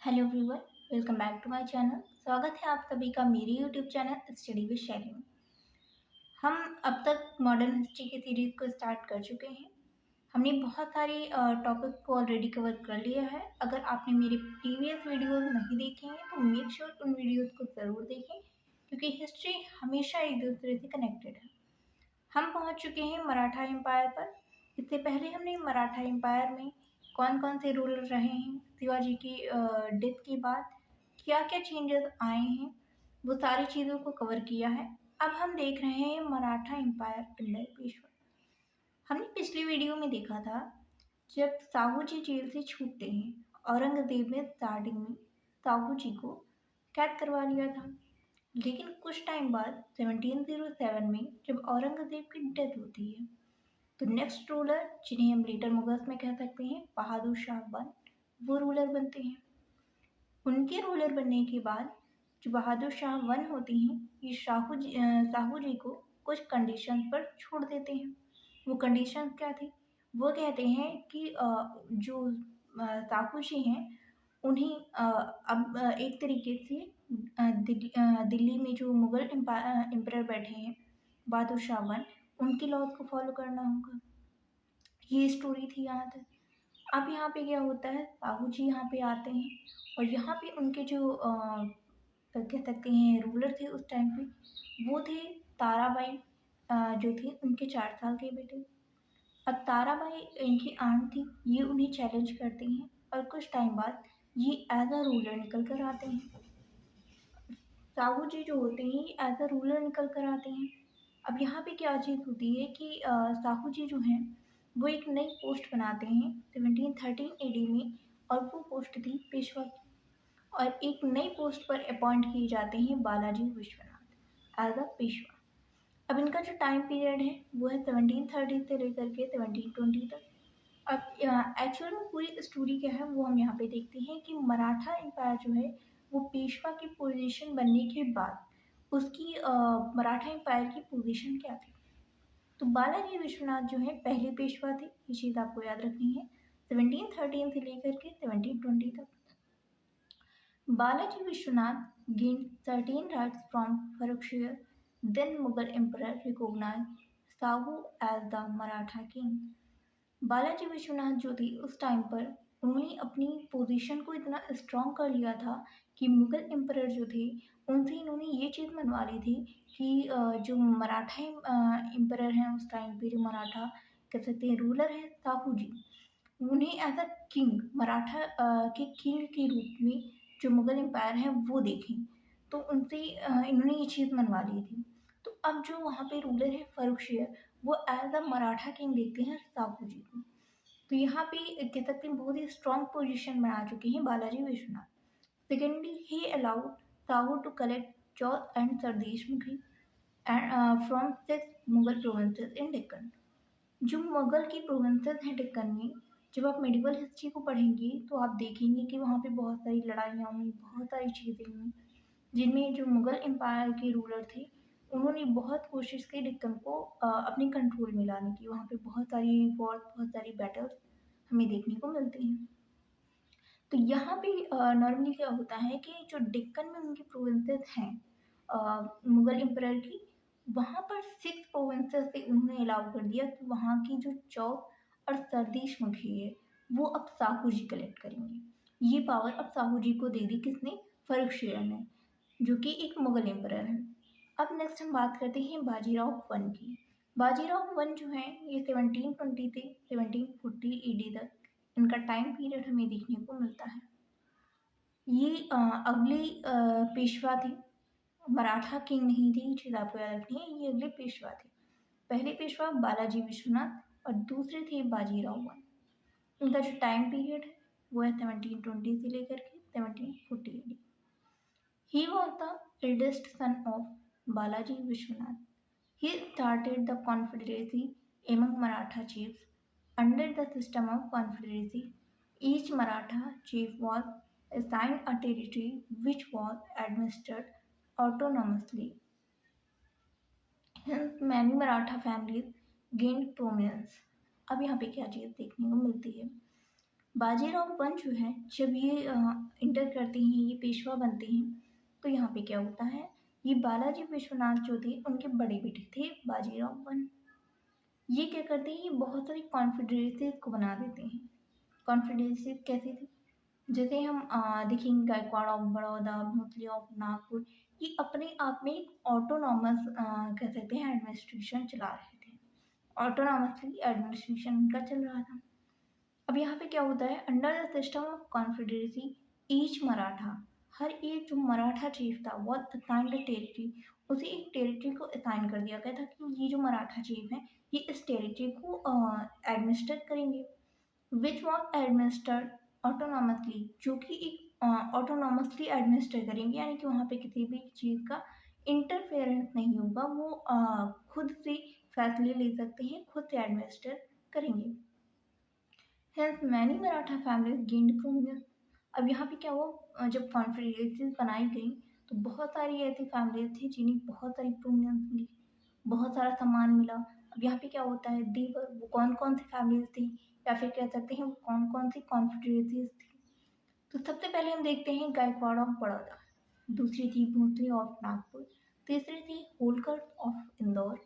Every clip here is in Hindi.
Hello everyone, welcome back to my channel. स्वागत है आप सभी का मेरे यूट्यूब चैनल स्टडी विद शैली में। हम अब तक मॉडर्न हिस्ट्री की सीरीज को स्टार्ट कर चुके हैं। हमने बहुत सारे टॉपिक को ऑलरेडी कवर कर लिया है। अगर आपने मेरे प्रीवियस वीडियोस नहीं देखे हैं तो मेक श्योर उन वीडियोस को ज़रूर देखें, क्योंकि हिस्ट्री हमेशा एक दूसरे से कनेक्टेड है। हम पहुंच चुके हैं मराठा एम्पायर पर। इससे पहले हमने मराठा एम्पायर में कौन कौन से रूलर रहे हैं, शिवाजी की डेथ के बाद क्या क्या चेंजेस आए हैं, वो सारी चीज़ों को कवर किया है। अब हम देख रहे हैं मराठा एम्पायर अंडर पेशवा। हमने पिछली वीडियो में देखा था जब साहू जी जेल से छूटते हैं, औरंगजेब ने स्टार्टिंग में साहू जी को कैद करवा लिया था। लेकिन कुछ टाइम बाद 1707 में जब औरंगजेब की डेथ होती है तो नेक्स्ट रूलर, जिन्हें हम लेटर मुगल्स में कह सकते हैं बहादुर शाह वन, वो रूलर बनते हैं। उनके रूलर बनने के बाद जो बहादुर शाह वन होते हैं, ये साहू जी को कुछ कंडीशंस पर छोड़ देते हैं। वो कंडीशंस क्या थी? वो कहते हैं कि जो साहू जी हैं उन्हें अब एक तरीके से दिल्ली में जो मुगल एम्परर बैठे हैं बहादुर शाह वन, उनके लॉज को फॉलो करना होगा। ये स्टोरी थी यहाँ तक। अब यहाँ पे क्या होता है, साहू जी यहाँ पे आते हैं और यहाँ पे उनके जो कह सकते हैं रूलर थे उस टाइम पे, वो थे ताराबाई, जो थे उनके 4 साल के बेटे। अब ताराबाई इनकी आंट थी, ये उन्हें चैलेंज करती हैं और कुछ टाइम बाद ये एज अ रूलर निकल कर आते हैं। साहू जी जो होते हैं ये एज अ रूलर निकल कर आते हैं। अब यहाँ पे क्या चीज़ होती है कि साहू जी जो हैं वो एक नई पोस्ट बनाते हैं 1713 एडी में, और वो पोस्ट थी पेशवा की। और एक नई पोस्ट पर अपॉइंट किए जाते हैं बालाजी विश्वनाथ एज अ पेशवा। अब इनका जो टाइम पीरियड है वो है 1730 से लेकर के 1720 तक। अब एक्चुअल में पूरी स्टोरी क्या है वो हम यहाँ पे देखते हैं कि मराठा एम्पायर जो है वो पेशवा की पोजीशन बनने के बाद उसकी मराठा एम्पायर की पोजीशन क्या थी। तो बालाजी विश्वनाथ जो है पहले पेशवा थे, ये चीज़ आपको याद रखनी है, 1713 से लेकर के 1720 तक। Balaji Vishwanath gained certain rights from Farrukshire. Then Mughal emperor recognized Sahu as the Maratha king. Balaji Vishwanath जो थे उस टाइम पर उन्होंने अपनी पोजीशन को इतना स्ट्रॉन्ग कर लिया था कि मुगल एम्परर जो थे उनसे इन्होंने ये चीज़ मनवा ली थी कि जो मराठा एम्परर हैं उस टाइम पे, जो मराठा कह सकते हैं रूलर हैं साहू जी, उन्हें एज अ किंग, मराठा के किंग के रूप में जो मुगल एम्पायर है वो देखें। तो उनसे इन्होंने ये चीज़ मनवा ली थी। तो अब जो वहाँ पे रूलर है फर्रुखशियर, वो एज अ मराठा किंग देखते हैं साहू जी को। तो यहाँ पे कह सकते हैं बहुत ही स्ट्रॉन्ग पोजीशन बना चुके हैं Balaji Vishwanath. Secondly, he allowed Sahu to collect chauth and sardeshmukhi from 6 Mughal provinces in Deccan. जो मुगल की प्रोविंसेस हैं डेक्कन में, जब आप मेडिवल हिस्ट्री को पढ़ेंगे तो आप देखेंगे कि वहाँ पे बहुत सारी लड़ाइयाँ हुई, बहुत सारी चीज़ें हुई, जिनमें जो मुगल एम्पायर के रूलर थे उन्होंने बहुत कोशिश की डेक्कन को अपने कंट्रोल में लाने की। वहाँ पे बहुत सारी वॉर, बहुत सारी बैटल्स हमें देखने को मिलती हैं। तो यहाँ पे नॉर्मली क्या होता है कि जो डेक्कन में उनकी प्रोविंसेस हैं मुगल एम्परर की, वहाँ पर 6 प्रोविंसेस से उन्होंने अलाउ कर दिया कि वहाँ की जो चौक और सरदेशमुखी है वो अब साहू जी कलेक्ट करेंगे। ये पावर अब साहू जी को दे दी किसने? फर्रुखशियर ने, जो कि एक मुगल एम्परर है। अब नेक्स्ट हम बात करते हैं बाजीराव वन की। बाजीराव वन जो है ये 1720 से 1740 ईडी तक इनका टाइम पीरियड हमें देखने को मिलता है। ये अगले पेशवा थे, मराठा किंग नहीं थे, ये चीज़ आपको याद रखनी है। ये अगले पेशवा थे। पहले पेशवा बालाजी विश्वनाथ और दूसरे थे बाजीराव वन। इनका जो टाइम पीरियड है वो है 1720 से लेकर के 1740 AD। He was the eldest son of Balaji Vishwanath. He started the confederacy among Maratha chiefs. Under the system of confederacy, each Maratha chief was assigned a territory which was administered autonomously. Hence, many Maratha families gained prominence. अब यहाँ पे क्या चीज़ देखने को मिलती है? बाजीराव वन जो है जब ये इंटर करते हैं, ये पेशवा बनते हैं, तो यहाँ पे क्या होता है, ये बालाजी विश्वनाथ जो थे उनके बड़े बेटे थे बाजीराव वन। ये क्या करते हैं, ये बहुत सारी कॉन्फेडरेसीज को बना देते हैं। कॉन्फेडरेसीज कैसी थी, जैसे हम देखेंगे गायकवाड़ ऑफ बड़ौदा, भोसले ऑफ नागपुर, ये अपने आप में एक ऑटोनॉमस कह सकते हैं एडमिनिस्ट्रेशन चला रहे थे। ऑटोनॉमसली एडमिनिस्ट्रेशन उनका चल रहा था। अब यहाँ पे क्या होता है, under the system of confederacy each Maratha, हर एक जो मराठा चीफ था वो असाइंड टेरिटरी, उसे एक टेरिटरी को असाइन कर दिया गया था कि ये जो मराठा चीफ है ये इस टेरिटरी को एडमिनिस्टर करेंगे, विच वॉज एडमिनिस्टर्ड ऑटोनॉमसली, जो कि एक ऑटोनॉमसली एडमिनिस्टर करेंगे, यानी कि वहाँ पे किसी भी चीज़ का इंटरफेरेंस नहीं होगा, वो खुद से फैसले ले सकते हैं, खुद से एडमिनिस्टर करेंगे। Hence many Maratha families gained prominence। अब यहाँ पे क्या हुआ, जब कॉन्फेडरेसीज बनाई गई तो बहुत सारी ऐसी फैमिलीज थी जिन्हें बहुत सारी प्रोमिनेंस मिली, बहुत सारा सम्मान मिला। अब यहाँ पे क्या होता है, देवर वो कौन कौन सी फैमिलीज थी, या फिर कह सकते हैं वो कौन कौन सी कॉन्फेडरेसीज थी। तो सबसे पहले हम देखते हैं गायकवाड़ ऑफ बड़ौदा, दूसरी थी भोसले ऑफ नागपुर, तीसरी थी होलकर ऑफ इंदौर,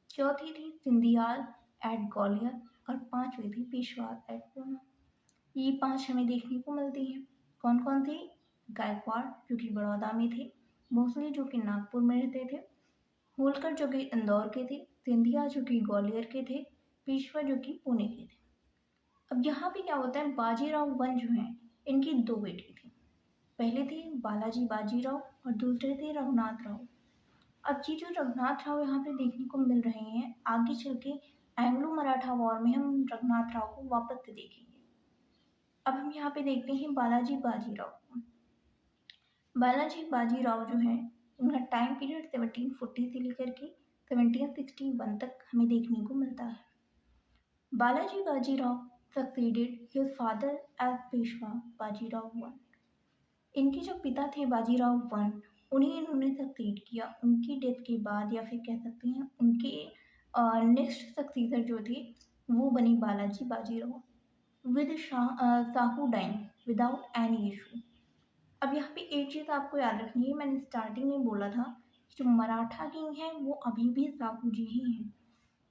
चौथी थी सिंधियाल एट ग्वालियर, और पांचवी थी पेशवा एट पूना। ये पांच हमें देखने को मिलती हैं। कौन कौन थी, गायकवाड़ जो कि बड़ौदा में थे, भोसले जो कि नागपुर में रहते थे, होलकर जो कि इंदौर के थे, सिंधिया जो कि ग्वालियर के थे, पेशवा जो कि पुणे के थे। अब यहाँ पे क्या होता है, बाजीराव वन जो है इनकी दो बेटे थे, पहले थे बालाजी बाजीराव और दूसरे थे रघुनाथ राव। अब ये जो रघुनाथ राव यहाँ पे देखने को मिल रहे हैं, आगे चल के एंग्लो मराठा वॉर में हम रघुनाथ राव को वापस से देखेंगे। अब हम यहाँ पे देखते हैं बालाजी बाजीराव। बालाजी बाजीराव जो है उनका टाइम पीरियड 1740 से लेकर के 1761 तक हमें देखने को मिलता है। Balaji Bajirao succeeded his father as Peshwa Bajirao one. इनके जो पिता थे बाजीराव वन, उन्हें इन्होंने सक्सीड किया उनकी डेथ के बाद, या फिर कह सकते हैं उनके नेक्स्ट सक्सीडर जो थे वो बनी Balaji Bajirao with Sahu dying without any issue. अब यहाँ पे एक चीज़ आपको याद रखनी है, मैंने स्टार्टिंग में बोला था जो मराठा किंग है वो अभी भी साहू जी ही हैं,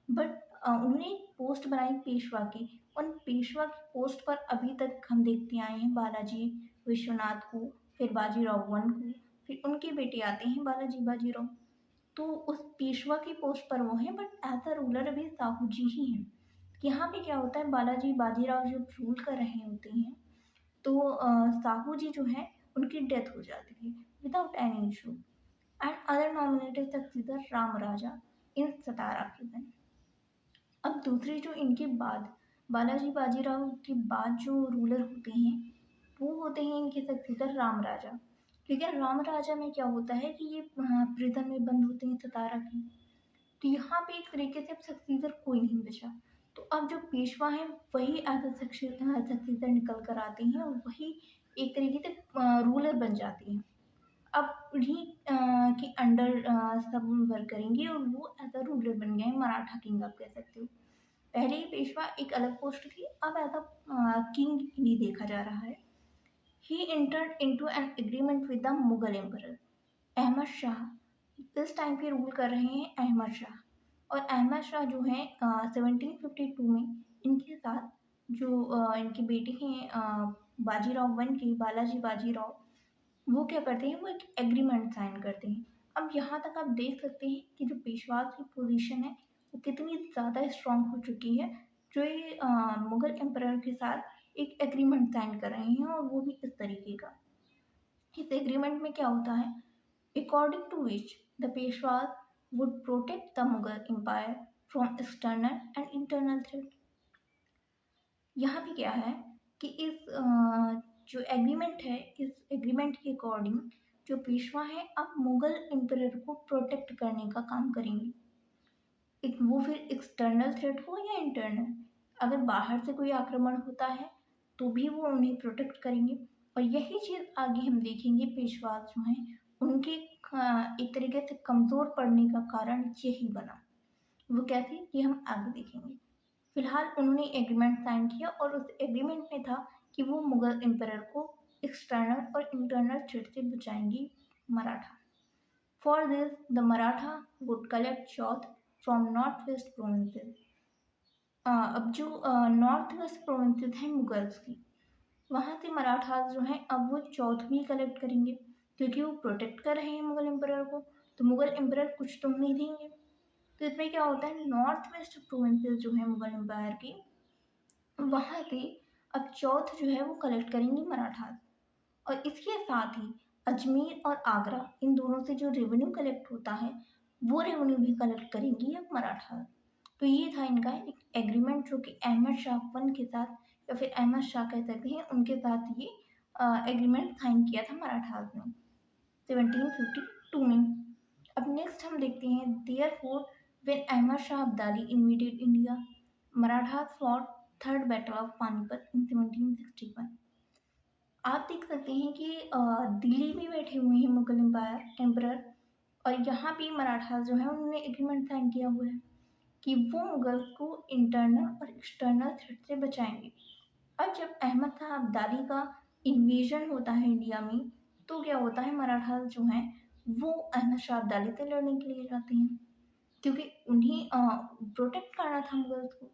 बट उन्होंने एक पोस्ट बनाई पेशवा की, उन पेशवा की पोस्ट पर अभी तक हम देखते आए हैं बालाजी विश्वनाथ को, फिर बाजीराव वन को, फिर उनके बेटे आते हैं बालाजी बाजीराव। तो उस पेशवा की पोस्ट पर वो हैं, बट एज अ रूलर अभी साहू जी ही हैं। यहाँ पे क्या होता है, बालाजी बाजीराव जब रूल कर रहे होते हैं तो साहू जी जो है उनकी डेथ हो जाती है without any issue, and other nominated successor Ram Raja in Satara present. अब दूसरे जो इनके बाद बालाजी बाजीराव के बाद जो रूलर होते हैं वो होते हैं इनके सक्सीडर राम राजा। लेकिन राम राजा में क्या होता है कि ये प्रिजन में बंद होते हैं सतारा के, तो यहाँ पे एक तरीके से अब सक्सीडर कोई नहीं बचा। तो अब जो पेशवा है वही एज अ सक्सीडर निकल कर आते हैं और वही एक तरीके से रूलर बन जाते हैं। अब उन्हीं के अंडर सब वर्क करेंगे और वो एज अ रूलर बन गए हैं, मराठा किंग आप कह सकते हो। पहले ही पेशवा एक अलग पोस्ट थी, अब एज अ किंग भी देखा जा रहा है। He entered into an agreement with the Mughal emperor Ahmad Shah. इस टाइम पे रूल कर रहे हैं अहमद शाह, और अहमद शाह जो है 1752 में इनके साथ जो इनके बेटे हैं बाजीराव वन के, बालाजी बाजीराव, वो क्या करते हैं, वो एक एग्रीमेंट साइन करते हैं। अब यहाँ तक आप देख सकते हैं कि जो पेशवाज की पोजीशन है वो कितनी ज़्यादा स्ट्रांग हो चुकी है, जो ये मुगल एम्परर के साथ एक एग्रीमेंट साइन कर रहे हैं, और वो भी इस तरीके का। इस एग्रीमेंट में क्या होता है, according to which the Peshwas would protect the Mughal empire from external and internal threat. यहाँ पे क्या है कि इस जो एग्रीमेंट है, इस एग्रीमेंट के अकॉर्डिंग जो पेशवा है अब मुगल एम्परर को प्रोटेक्ट करने का काम करेंगे, एक वो फिर एक्सटर्नल थ्रेट हो या इंटरनल, अगर बाहर से कोई आक्रमण होता है तो भी वो उन्हें प्रोटेक्ट करेंगे। और यही चीज़ आगे हम देखेंगे, पेशवा जो हैं उनके एक तरीके से कमज़ोर पड़ने का कारण यही बना। वो कैसे, ये हम आगे देखेंगे। फिलहाल उन्होंने एग्रीमेंट साइन किया और उस एग्रीमेंट में था कि वो मुगल एम्पायर को एक्सटर्नल और इंटरनल थ्रेट से बचाएंगी Maratha. For this the Maratha would collect chauth from north west provinces. अब जो नॉर्थ वेस्ट प्रोविंसेस हैं मुगल्स की, वहाँ से मराठास जो हैं अब वो चौथ भी कलेक्ट करेंगे, क्योंकि वो प्रोटेक्ट कर रहे हैं मुगल एम्पायर को, तो मुगल एम्पायर कुछ तो नहीं देंगे। तो इसमें क्या होता है, नॉर्थ वेस्ट प्रोविंसेस जो है मुगल एम्पायर की, वहाँ से अब चौथ जो है वो कलेक्ट करेंगे मराठास। और इसके साथ ही अजमेर और आगरा, इन दोनों से जो रेवेन्यू कलेक्ट होता है वो रेवेन्यू भी कलेक्ट करेंगी अब मराठास। तो ये था इनका एक एग्रीमेंट जो कि अहमद शाह वन के साथ, या फिर अहमद शाह कह सकते हैं, उनके साथ ये एग्रीमेंट साइन किया था मराठास ने 1752 में। अब नेक्स्ट हम देखते हैं, therefore when Ahmad Shah Abdali invaded India, Marathas fought third battle of Panipat in 1761। आप देख सकते हैं कि दिल्ली में बैठे हुए हैं मुगल एम्पायर, और यहाँ भी मराठास जो है उन्होंने एग्रीमेंट साइन किया हुआ है कि वो मुगल्स को इंटरनल और एक्सटर्नल थ्रेट से बचाएंगे। अब जब अहमद शाह अब्दाली का इन्वेजन होता है इंडिया में, तो क्या होता है, मराठास जो हैं वो अहमद शाह अब्दाली से लड़ने के लिए जाते हैं, क्योंकि उन्हें प्रोटेक्ट करना था मुगल्स को।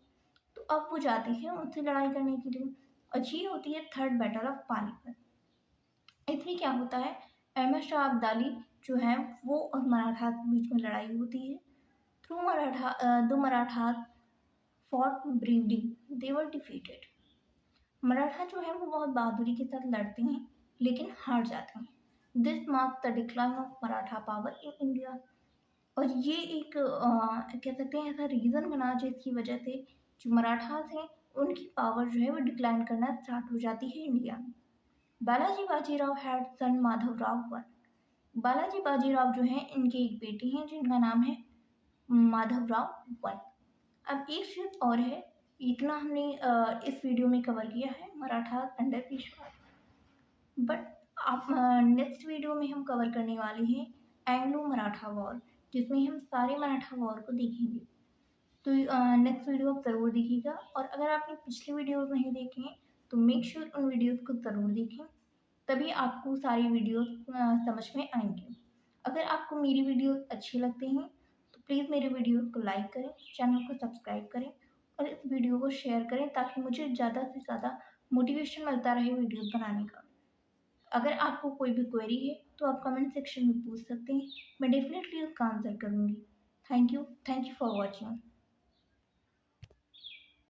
तो अब वो जाते हैं उनसे लड़ाई करने के लिए, और ये होती है थर्ड बैटल ऑफ पानीपत। इसमें क्या होता है, अहमद शाह अब्दाली जो है वो और मराठास के बीच में लड़ाई होती है। थ्रू दो Marathas fought bravely, they were defeated. Maratha जो है वो बहुत बहादुरी के साथ लड़ते हैं, लेकिन हार जाते हैं। This mark the decline of Maratha power in India. और ये एक कह सकते हैं ऐसा रीज़न बना जिसकी वजह से जो मराठास हैं उनकी पावर जो है वो डिक्लाइन करना स्टार्ट हो जाती है इंडिया में। Balaji Bajirao had son Madhavrao one. Balaji Bajirao जो हैं इनके एक बेटे हैं जिनका नाम है माधवराव वन। अब एक चीज़ और है, इतना हमने इस वीडियो में कवर किया है मराठा अंडर पेशवा, बट आप नेक्स्ट वीडियो में हम कवर करने वाले हैं एंग्लो मराठा वॉर, जिसमें हम सारे मराठा वॉर को देखेंगे। तो नेक्स्ट वीडियो आप ज़रूर देखिएगा, और अगर आपने पिछले वीडियोस नहीं देखे हैं तो मेक श्योर उन वीडियोस को ज़रूर देखें, तभी आपको सारी वीडियोस समझ में आएंगे। अगर आपको मेरी वीडियोस अच्छे लगते हैं तो प्लीज़ मेरे वीडियोस को लाइक करें, चैनल को सब्सक्राइब करें, और इस वीडियो को शेयर करें, ताकि मुझे ज़्यादा से ज़्यादा मोटिवेशन मिलता रहे वीडियोस बनाने का। अगर आपको कोई भी क्वेरी है तो आप कमेंट सेक्शन में पूछ सकते हैं, मैं डेफिनेटली उसका आंसर करूँगी। Thank you for watching.